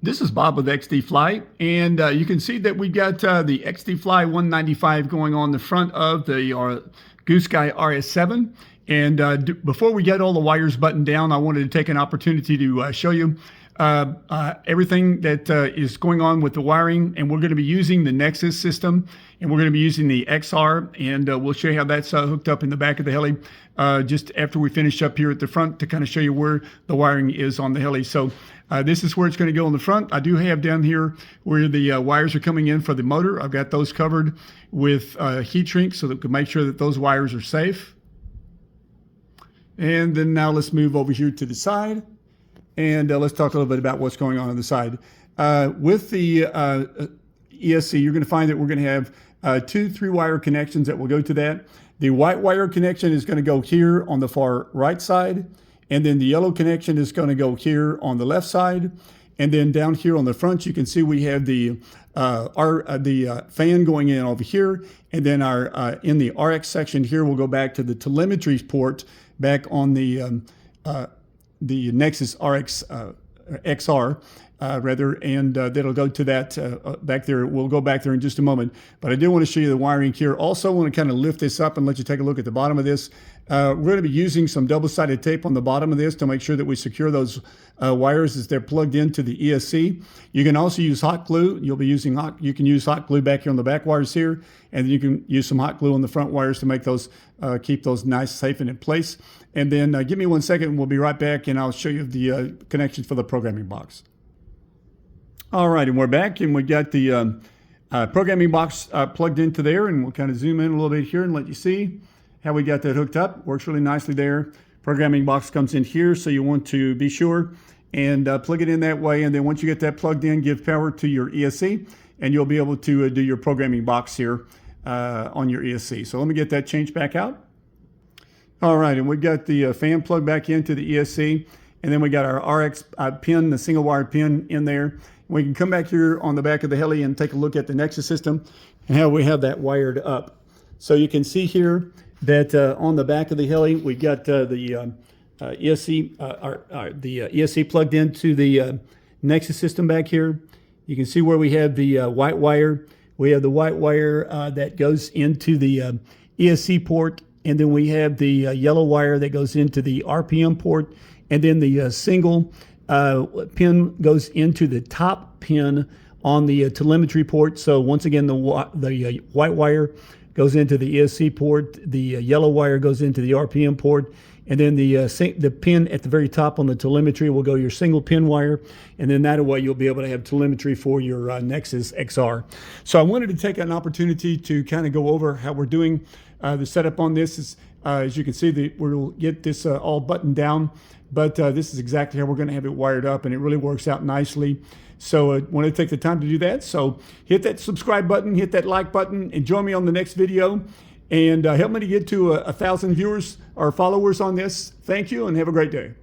This is Bob with XDFLY, and you can see that we got the XDFLY 195 going on the front of the Goosky RS7. And before we get all the wires buttoned down, I wanted to take an opportunity to show you everything that is going on with the wiring. And we're going to be using the Nexus system, and we're going to be using the XR, and we'll show you how that's hooked up in the back of the heli just after we finish up here at the front to kind of show you where the wiring is on the heli. So this is where it's going to go in the front. I do have down here where the wires are coming in for the motor. I've got those covered with heat shrink so that we can make sure that those wires are safe. And then now let's move over here to the side, and let's talk a little bit about what's going on the side. With the ESC, you're going to find that we're going to have two 3-wire connections that will go to that. The white wire connection is going to go here on the far right side, and then the yellow connection is going to go here on the left side. And then down here on the front, you can see we have the fan going in over here, and then our in the RX section here, we'll go back to the telemetry port back on the Nexus RX XR. And that'll go to that back there. We'll go back there in just a moment. But I do want to show you the wiring here. Also want to kind of lift this up and let you take a look at the bottom of this. We're going to be using some double-sided tape on the bottom of this to make sure that we secure those wires as they're plugged into the ESC. You can also use hot glue. You can use hot glue back here on the back wires here, and then you can use some hot glue on the front wires to make those keep those nice, safe, and in place. And then give me 1 second, and we'll be right back, and I'll show you the connections for the programming box. All right, and we're back, and we got the programming box plugged into there, and we'll kind of zoom in a little bit here and let you see how we got that hooked up. Works really nicely there. Programming box comes in here, so you want to be sure and plug it in that way. And then once you get that plugged in, give power to your ESC, and you'll be able to do your programming box here on your ESC. So let me get that changed back out. All right, and we've got the fan plugged back into the ESC, and then we got our RX pin, the single wire pin in there. We can come back here on the back of the heli and take a look at the Nexus system and how we have that wired up. So you can see here that on the back of the heli, we got the ESC plugged into the Nexus system back here. You can see where we have the white wire. We have the white wire that goes into the ESC port, and then we have the yellow wire that goes into the RPM port, and then the single pin goes into the top pin on the telemetry port. So once again, the white wire goes into the ESC port, the yellow wire goes into the RPM port, and then the pin at the very top on the telemetry will go your single pin wire, and then that way you'll be able to have telemetry for your Nexus XR. So I wanted to take an opportunity to kind of go over how we're doing the setup on this. As you can see, we'll get this all buttoned down, but this is exactly how we're going to have it wired up, and it really works out nicely. So I want to take the time to do that. So hit that subscribe button, hit that like button, and join me on the next video, and help me to get to 1,000 viewers or followers on this. Thank you, and have a great day.